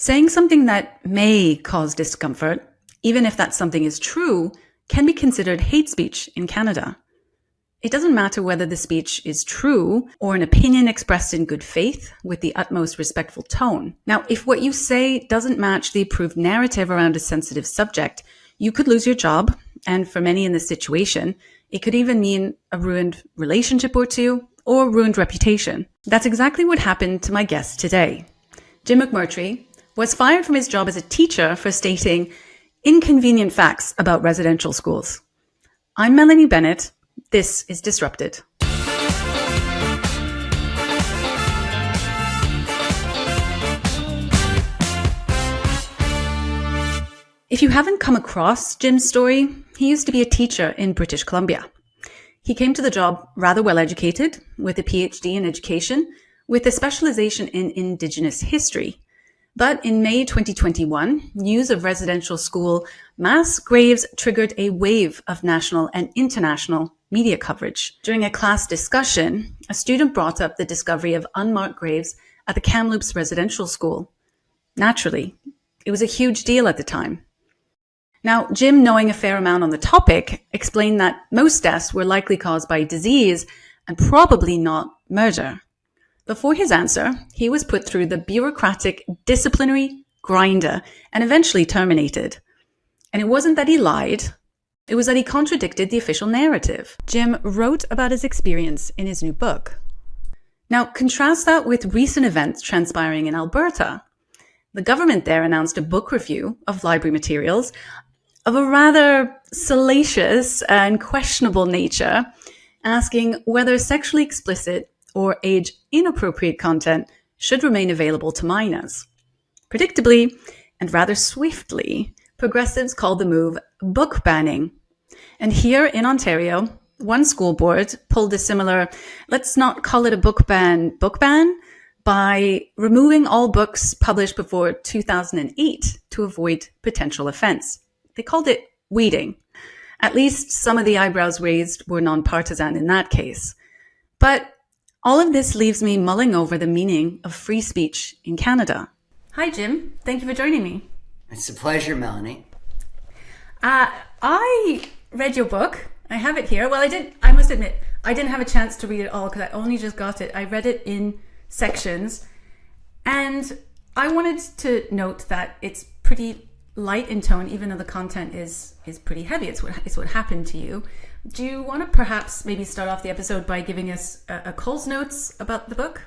Saying something that may cause discomfort, even if that something is true, can be considered hate speech in Canada. It doesn't matter whether the speech is true or an opinion expressed in good faith with the utmost respectful tone. Now, if what you say doesn't match the approved narrative around a sensitive subject, you could lose your job, and for many in this situation, it could even mean a ruined relationship or two, or ruined reputation. That's exactly what happened to my guest today. Jim McMurtry was fired from his job as a teacher for stating inconvenient facts about residential schools. I'm Melanie Bennet. This is Disrupted. If you haven't come across Jim's story, he used to be a teacher in British Columbia. He came to the job rather well educated, with a PhD in education, with a specialization in Indigenous history. But in May 2021, news of residential school mass graves triggered a wave of national and international media coverage. During a class discussion, a student brought up the discovery of unmarked graves at the Kamloops residential school. Naturally, it was a huge deal at the time. Now, Jim, knowing a fair amount on the topic, explained that most deaths were likely caused by disease and probably not murder. Before his answer, he was put through the bureaucratic disciplinary grinder and eventually terminated. And it wasn't that he lied, it was that he contradicted the official narrative. Jim wrote about his experience in his new book. Now, contrast that with recent events transpiring in Alberta. The government there announced a book review of library materials of a rather salacious and questionable nature, asking whether sexually explicit or age-inappropriate content should remain available to minors. Predictably, and rather swiftly, progressives called the move book banning. And here in Ontario, one school board pulled a similar, let's not call it a book ban, by removing all books published before 2008 to avoid potential offence. They called it weeding. At least some of the eyebrows raised were non-partisan in that case. But all of this leaves me mulling over the meaning of free speech in Canada. Hi, Jim. Thank you for joining me. It's a pleasure, Melanie. I read your book. I have it here. Well, I must admit, I didn't have a chance to read it all because I only just got it. I read it in sections. And I wanted to note that it's pretty light in tone, even though the content is pretty heavy. It's what happened to you. Do you want to perhaps maybe start off the episode by giving us a Cole's notes about the book?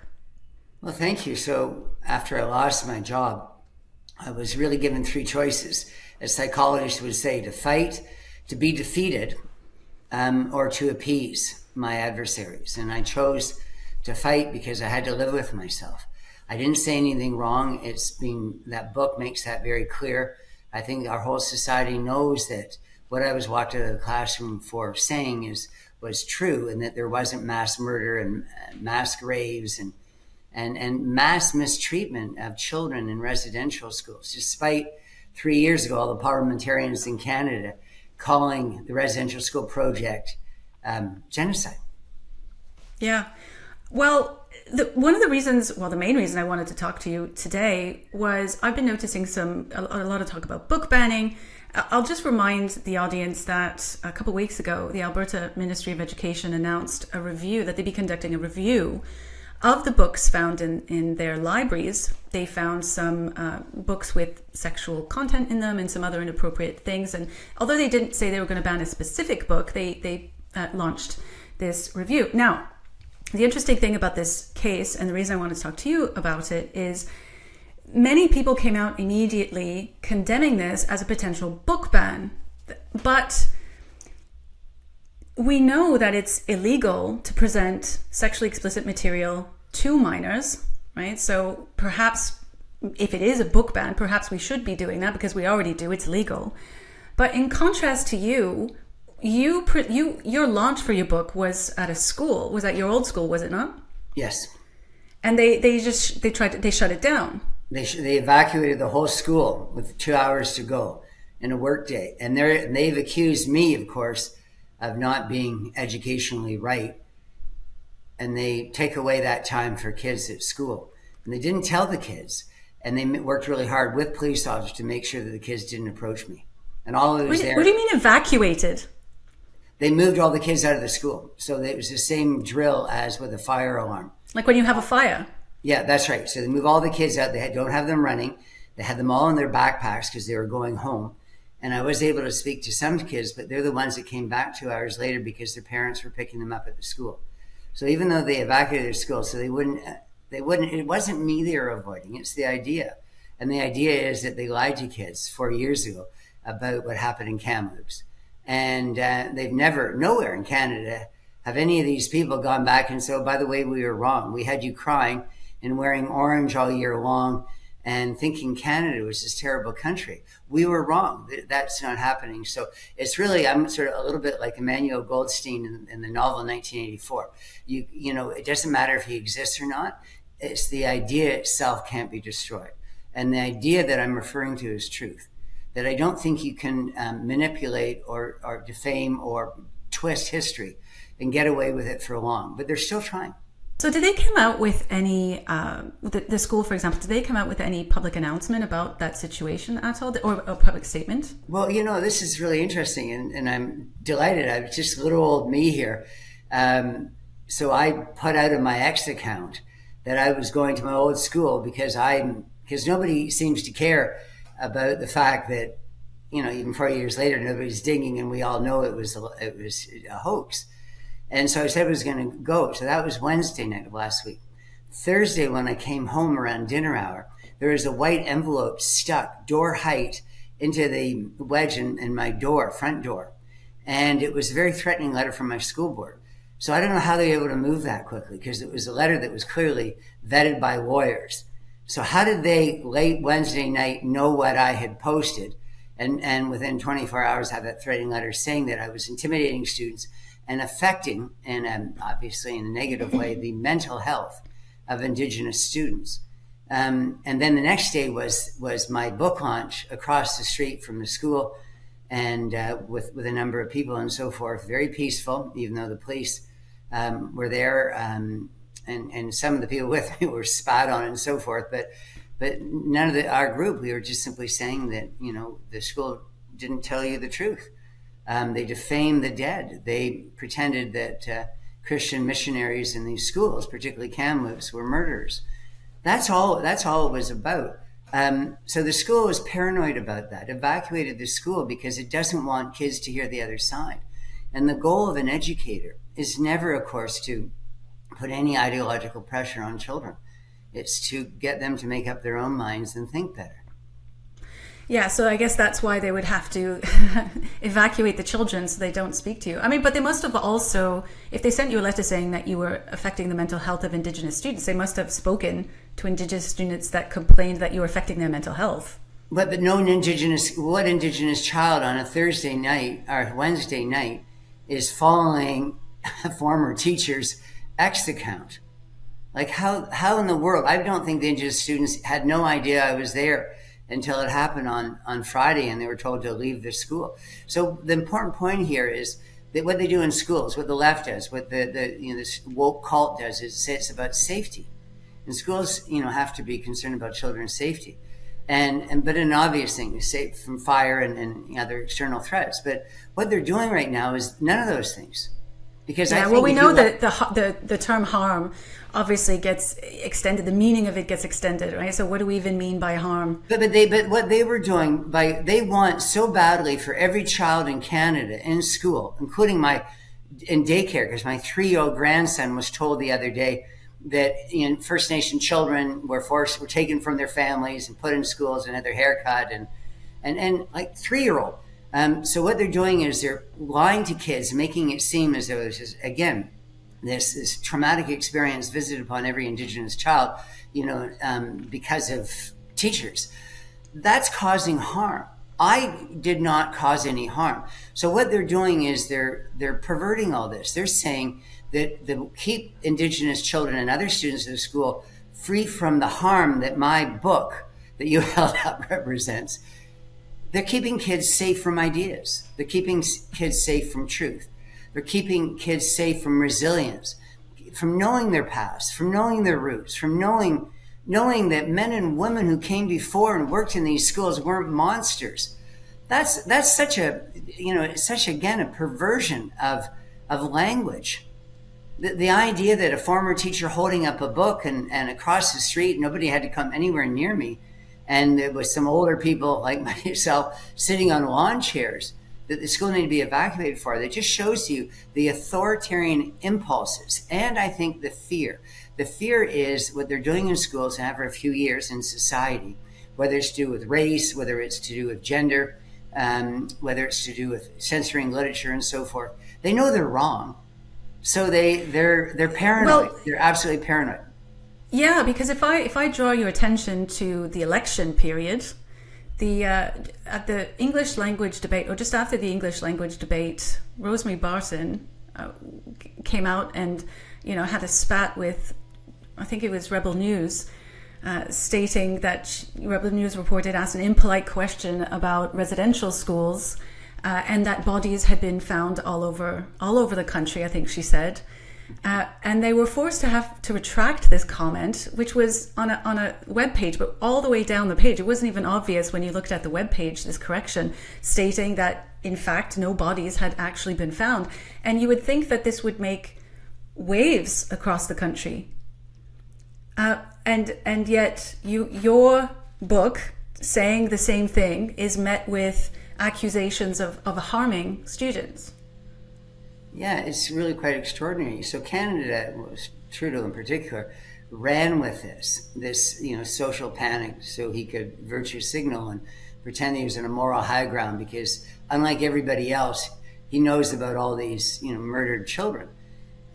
Well, thank you. So after I lost my job, I was really given three choices. As psychologists would say, to fight, to be defeated, or to appease my adversaries. And I chose to fight because I had to live with myself. I didn't say anything wrong. That book makes that very clear. I think our whole society knows that what I was walked out of the classroom for saying was true, and that there wasn't mass murder and mass graves and mass mistreatment of children in residential schools, despite 3 years ago all the parliamentarians in Canada calling the residential school project genocide. Yeah. Well, the main reason I wanted to talk to you today was I've been noticing a lot of talk about book banning. I'll just remind the audience that a couple of weeks ago, the Alberta Ministry of Education announced that they'd be conducting a review of the books found in their libraries. They found some books with sexual content in them and some other inappropriate things. And although they didn't say they were going to ban a specific book, they launched this review. Now, the interesting thing about this case, and the reason I wanted to talk to you about it, is many people came out immediately condemning this as a potential book ban. But we know that it's illegal to present sexually explicit material to minors, right? So perhaps if it is a book ban, perhaps we should be doing that because we already do, it's legal. But in contrast to your launch for your book was at a school. Was at your old school, was it not? Yes. And they shut it down. They evacuated the whole school with 2 hours to go in a work day. And they've accused me, of course, of not being educationally right. And they take away that time for kids at school. And they didn't tell the kids. and they worked really hard with police officers to make sure that the kids didn't approach me. And all of it was there. What do you mean evacuated? They moved all the kids out of the school. So it was the same drill as with a fire alarm. Like when you have a fire? Yeah, that's right. So they move all the kids out. They don't have them running. They had them all in their backpacks because they were going home. And I was able to speak to some kids, but they're the ones that came back 2 hours later because their parents were picking them up at the school. So even though they evacuated their school, so they wouldn't, it wasn't me they were avoiding, it's the idea. And the idea is that they lied to kids 4 years ago about what happened in Kamloops. And they've never, nowhere in Canada, have any of these people gone back and said, oh, by the way, we were wrong. We had you crying and wearing orange all year long and thinking Canada was this terrible country. We were wrong. That's not happening. So it's really, I'm sort of a little bit like Emmanuel Goldstein in the novel 1984. You know, it doesn't matter if he exists or not. It's the idea itself can't be destroyed. And the idea that I'm referring to is truth. That I don't think you can manipulate or defame or twist history and get away with it for long. But they're still trying. So did they come out with any, the school, for example, did they come out with any public announcement about that situation at all, or a public statement? Well, you know, this is really interesting, and I'm delighted. I was just little old me here. So I put out in my X account that I was going to my old school because nobody seems to care about the fact that, you know, even 4 years later, nobody's digging, and we all know it was a hoax. And so I said I was going to go. So that was Wednesday night of last week. Thursday, when I came home around dinner hour, there was a white envelope stuck door height into the wedge in my door, front door. And it was a very threatening letter from my school board. So I don't know how they were able to move that quickly because it was a letter that was clearly vetted by lawyers. So how did they late Wednesday night know what I had posted and within 24 hours have that threatening letter saying that I was intimidating students and affecting, and obviously in a negative way, the mental health of Indigenous students. And then the next day was my book launch across the street from the school, and with a number of people and so forth. Very peaceful, even though the police were there, and some of the people with me were spat on and so forth. But none of our group. We were just simply saying that, you know, the school didn't tell you the truth. They defamed the dead. They pretended that Christian missionaries in these schools, particularly Kamloops, were murderers. That's all it was about. So the school was paranoid about that, evacuated the school because it doesn't want kids to hear the other side. And the goal of an educator is never, of course, to put any ideological pressure on children. It's to get them to make up their own minds and think better. Yeah, so I guess that's why they would have to evacuate the children so they don't speak to you. I mean, but they must have also, if they sent you a letter saying that you were affecting the mental health of Indigenous students, they must have spoken to Indigenous students that complained that you were affecting their mental health. But no Indigenous child on a Thursday night or Wednesday night is following a former teacher's X account? Like how in the world? I don't think the Indigenous students had no idea I was there until it happened on Friday and they were told to leave the school. So the important point here is that what they do in schools, what the left does, what this woke cult does is say it's about safety. And schools, have to be concerned about children's safety. But an obvious thing is safe from fire and other external threats. But what they're doing right now is none of those things. Because we know that the term harm obviously gets extended. The meaning of it gets extended, right? So what do we even mean by harm? But what they were doing they want so badly for every child in Canada in school, including in daycare, because my 3-year-old grandson was told the other day that First Nation children were taken from their families and put in schools and had their hair cut and like 3-year-old. So what they're doing is they're lying to kids, making it seem as though this is, again, this traumatic experience visited upon every Indigenous child, because of teachers. That's causing harm. I did not cause any harm. So what they're doing is they're perverting all this. They're saying that they keep Indigenous children and other students of the school free from the harm that my book that you held up represents. They're keeping kids safe from ideas. They're keeping kids safe from truth. They're keeping kids safe from resilience, from knowing their past, from knowing their roots, from knowing knowing that men and women who came before and worked in these schools weren't monsters. That's such a, it's such, again, a perversion of language. The idea that a former teacher holding up a book and across the street, nobody had to come anywhere near me, and there was some older people like myself sitting on lawn chairs that the school needed to be evacuated for, that just shows you the authoritarian impulses, and I think the fear. The fear is what they're doing in schools and have for a few years in society, whether it's to do with race, whether it's to do with gender, whether it's to do with censoring literature and so forth. They know they're wrong. So they're paranoid. Well, they're absolutely paranoid. Yeah, because if I draw your attention to the election period, at the English language debate, or just after the English language debate, Rosemary Barton came out and had a spat with, I think it was Rebel News, stating that Rebel News reported asked an impolite question about residential schools. And that bodies had been found all over the country, I think she said. And they were forced to have to retract this comment, which was on a web page, but all the way down the page. It wasn't even obvious when you looked at the web page, this correction, stating that, in fact, no bodies had actually been found. And you would think that this would make waves across the country. And yet your book saying the same thing is met with accusations of harming students. Yeah, it's really quite extraordinary. So Canada, Trudeau in particular, ran with this social panic, so he could virtue signal and pretend he was on a moral high ground, because unlike everybody else, he knows about all these murdered children.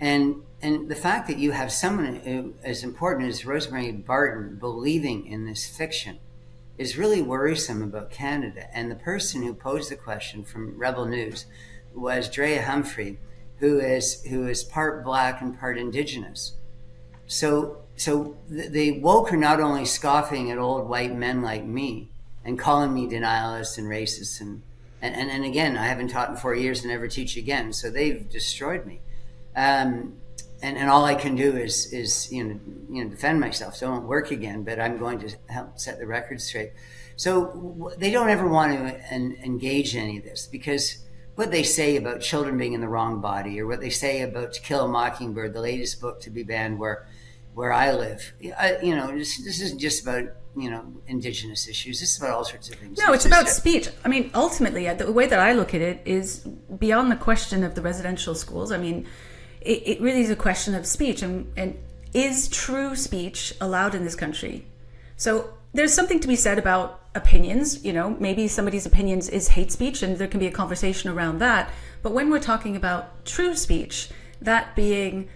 And the fact that you have someone who, as important as Rosemary Barton, believing in this fiction is really worrisome about Canada. And the person who posed the question from Rebel News was Drea Humphrey, who is part Black and part Indigenous. So the woke are not only scoffing at old white men like me and calling me denialist and racist, and again, I haven't taught in 4 years and never teach again. So they've destroyed me. And all I can do is defend myself. So I won't work again, but I'm going to help set the record straight. So they don't ever want to engage in any of this, because what they say about children being in the wrong body, or what they say about To Kill a Mockingbird, the latest book to be banned where I live, this isn't just about Indigenous issues. This is about all sorts of things. No, it's about speech. I mean, ultimately, the way that I look at it is beyond the question of the residential schools. I mean, it really is a question of speech, and is true speech allowed in this country? So there's something to be said about opinions. Maybe somebody's opinions is hate speech, and there can be a conversation around that. But when we're talking about true speech, that being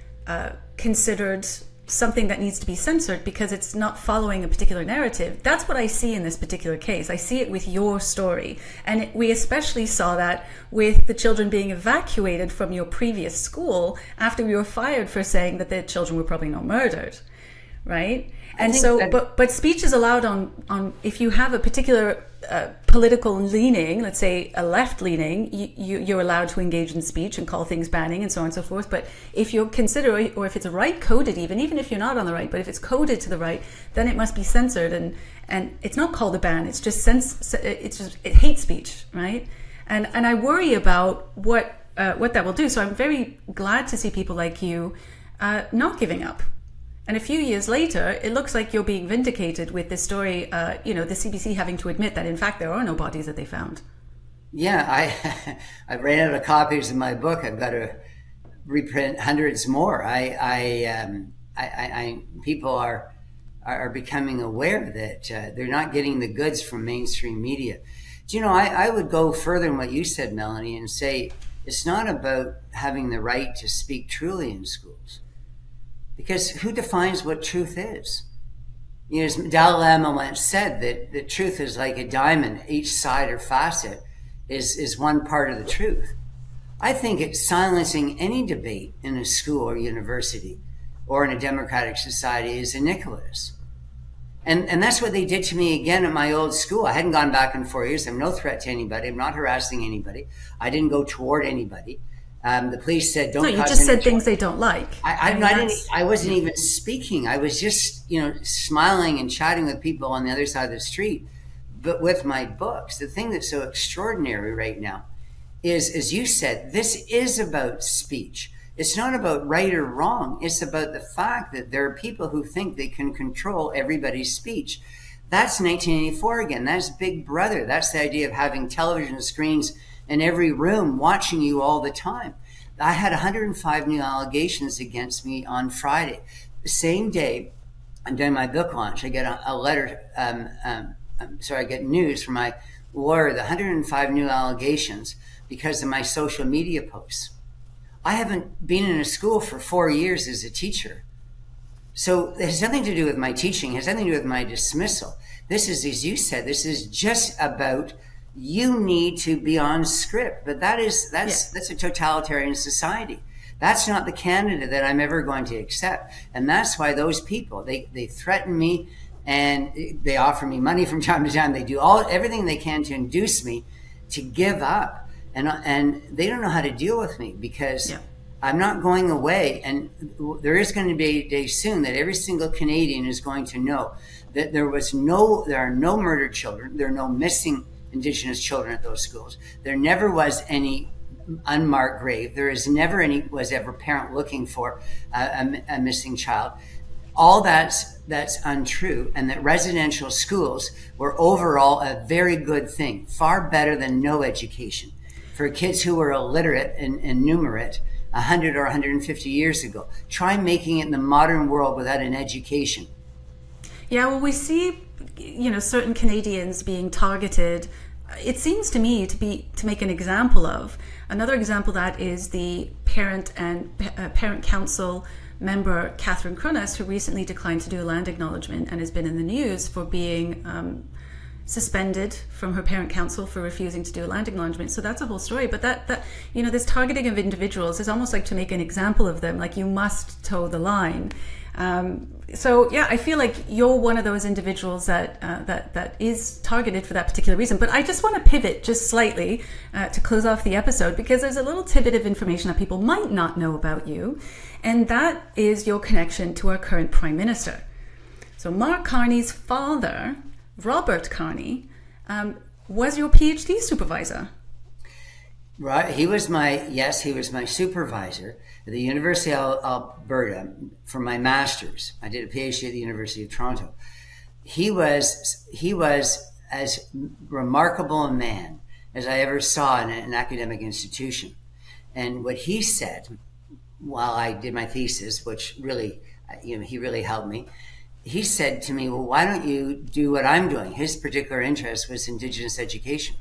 considered something that needs to be censored because it's not following a particular narrative, that's what I see in this particular case. I see it with your story. And we especially saw that with the children being evacuated from your previous school after you were fired for saying that the children were probably not murdered, right? And so, but speech is allowed on if you have a particular political leaning, let's say a left leaning, you're allowed to engage in speech and call things banning and so on and so forth. But if you're considered, or if it's right coded, even if you're not on the right, but if it's coded to the right, then it must be censored. And it's not called a ban. It's just hate speech, right? And I worry about what that will do. So I'm very glad to see people like you not giving up. And a few years later, it looks like you're being vindicated with this story, the CBC having to admit that, in fact, there are no bodies that they found. Yeah, I ran out of copies of my book. I've got to reprint hundreds more. People are becoming aware that they're not getting the goods from mainstream media. I would go further than what you said, Melanie, and say it's not about having the right to speak truly in schools. Because who defines what truth is? As Dalai Lama once said, that the truth is like a diamond. Each side or facet is one part of the truth. I think it's silencing any debate in a school or university or in a democratic society is iniquitous. And that's what they did to me again at my old school. I hadn't gone back in 4 years. I'm no threat to anybody. I'm not harassing anybody. I didn't go toward anybody. The police said, "Don't." No, you cause just any said trouble. things they don't like. I wasn't even speaking. I was just, smiling and chatting with people on the other side of the street, but with my books. The thing that's so extraordinary right now is, as you said, this is about speech. It's not about right or wrong. It's about the fact that there are people who think they can control everybody's speech. That's 1984 again. That's Big Brother. That's the idea of having television screens in every room watching you all the time. I had 105 new allegations against me on Friday. The same day I'm doing my book launch, I get a letter, I get news from my lawyer, the 105 new allegations because of my social media posts. I haven't been in a school for 4 years as a teacher. So it has nothing to do with my teaching. It has nothing to do with my dismissal. This is, as you said, this is just about you need to be on script. But that's a totalitarian society. That's not the Canada that I'm ever going to accept. And that's why those people, they threaten me and they offer me money from time to time. They do everything they can to induce me to give up. And they don't know how to deal with me because I'm not going away. And there is going to be a day soon that every single Canadian is going to know that there are no murdered children. There are no missing Indigenous children at those schools. There never was any unmarked grave. There is never was ever parent looking for a missing child. All that's untrue, and that residential schools were overall a very good thing, far better than no education for kids who were illiterate and numerate 100 or 150 years ago. Try making it in the modern world without an education. Yeah, well, we see, certain Canadians being targeted. It seems to me to make an example of. Another example of that is the parent council member Catherine Cronus, who recently declined to do a land acknowledgement and has been in the news for being suspended from her parent council for refusing to do a land acknowledgement. So that's a whole story. But that this targeting of individuals is almost like to make an example of them, like you must toe the line. I feel like you're one of those individuals that is targeted for that particular reason. But I just want to pivot just slightly to close off the episode, because there's a little tidbit of information that people might not know about you, and that is your connection to our current Prime Minister. So Mark Carney's father, Robert Carney, was your PhD supervisor. Right, he was my supervisor at the University of Alberta for my master's. I did a PhD at the University of Toronto. He was as remarkable a man as I ever saw in an academic institution. And what he said while I did my thesis, which really, he really helped me, he said to me, well, why don't you do what I'm doing? His particular interest was Indigenous education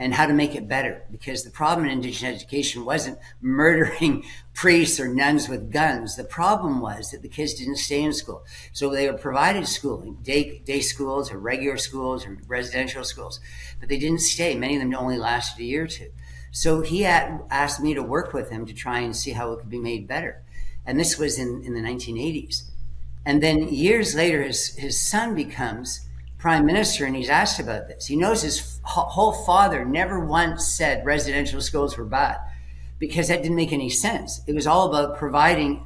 and how to make it better, because the problem in Indigenous education wasn't murdering priests or nuns with guns. The problem was that the kids didn't stay in school. So they were provided schooling, day schools or regular schools or residential schools, but they didn't stay. Many of them only lasted a year or two. So he asked me to work with him to try and see how it could be made better. And this was in the 1980s. And then years later, his son becomes Prime Minister, and he's asked about this. He knows his whole father never once said residential schools were bad, because that didn't make any sense. It was all about providing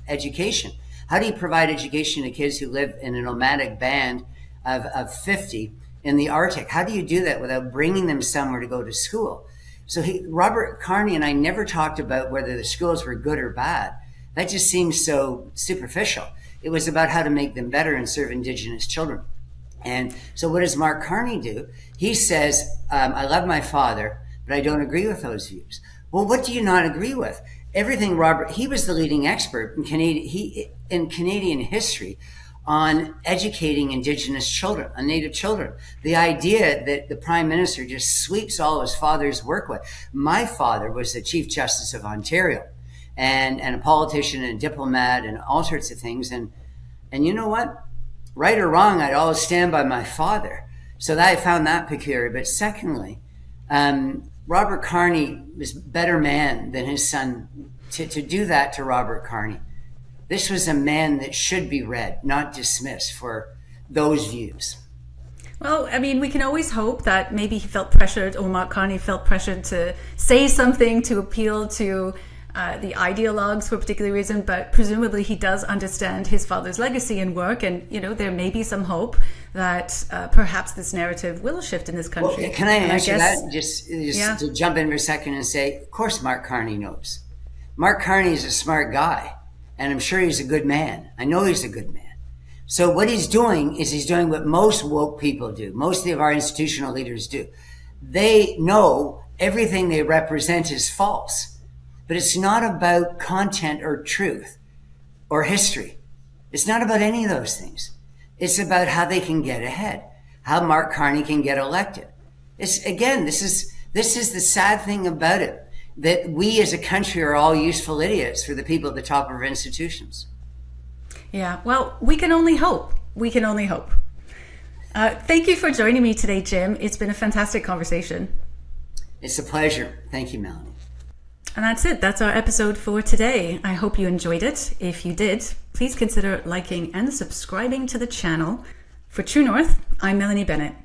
education. How do you provide education to kids who live in a nomadic band of 50 in the Arctic? How do you do that without bringing them somewhere to go to school? So Robert Carney and I never talked about whether the schools were good or bad. That just seems so superficial. It was about how to make them better and serve Indigenous children. And so what does Mark Carney do? He says, I love my father, but I don't agree with those views. Well, what do you not agree with? Everything he was the leading expert in Canadian history on educating Indigenous children, on Native children. The idea that the Prime Minister just sweeps all of his father's work away. My father was the Chief Justice of Ontario and a politician and a diplomat and all sorts of things. And you know what? Right or wrong, I'd always stand by my father. So I found that peculiar. But secondly, Robert Carney was a better man than his son to do that to Robert Carney. This was a man that should be read, not dismissed for those views. Well, I mean, we can always hope that maybe he felt pressured, or Mark Carney felt pressured to say something to appeal to the ideologues for a particular reason, but presumably he does understand his father's legacy and work, and, you know, there may be some hope that perhaps this narrative will shift in this country. Well, can I answer that? Just to jump in for a second and say, of course Mark Carney knows. Mark Carney is a smart guy, and I'm sure he's a good man. I know he's a good man. So what he's doing is he's doing what most woke people do, most of our institutional leaders do. They know everything they represent is false. But it's not about content or truth or history. It's not about any of those things. It's about how they can get ahead, how Mark Carney can get elected. It's, again, this is the sad thing about it, that we as a country are all useful idiots for the people at the top of our institutions. Yeah, well, we can only hope. We can only hope. Thank you for joining me today, Jim. It's been a fantastic conversation. It's a pleasure. Thank you, Melanie. And that's it. That's our episode for today. I hope you enjoyed it. If you did, please consider liking and subscribing to the channel. For True North, I'm Melanie Bennet.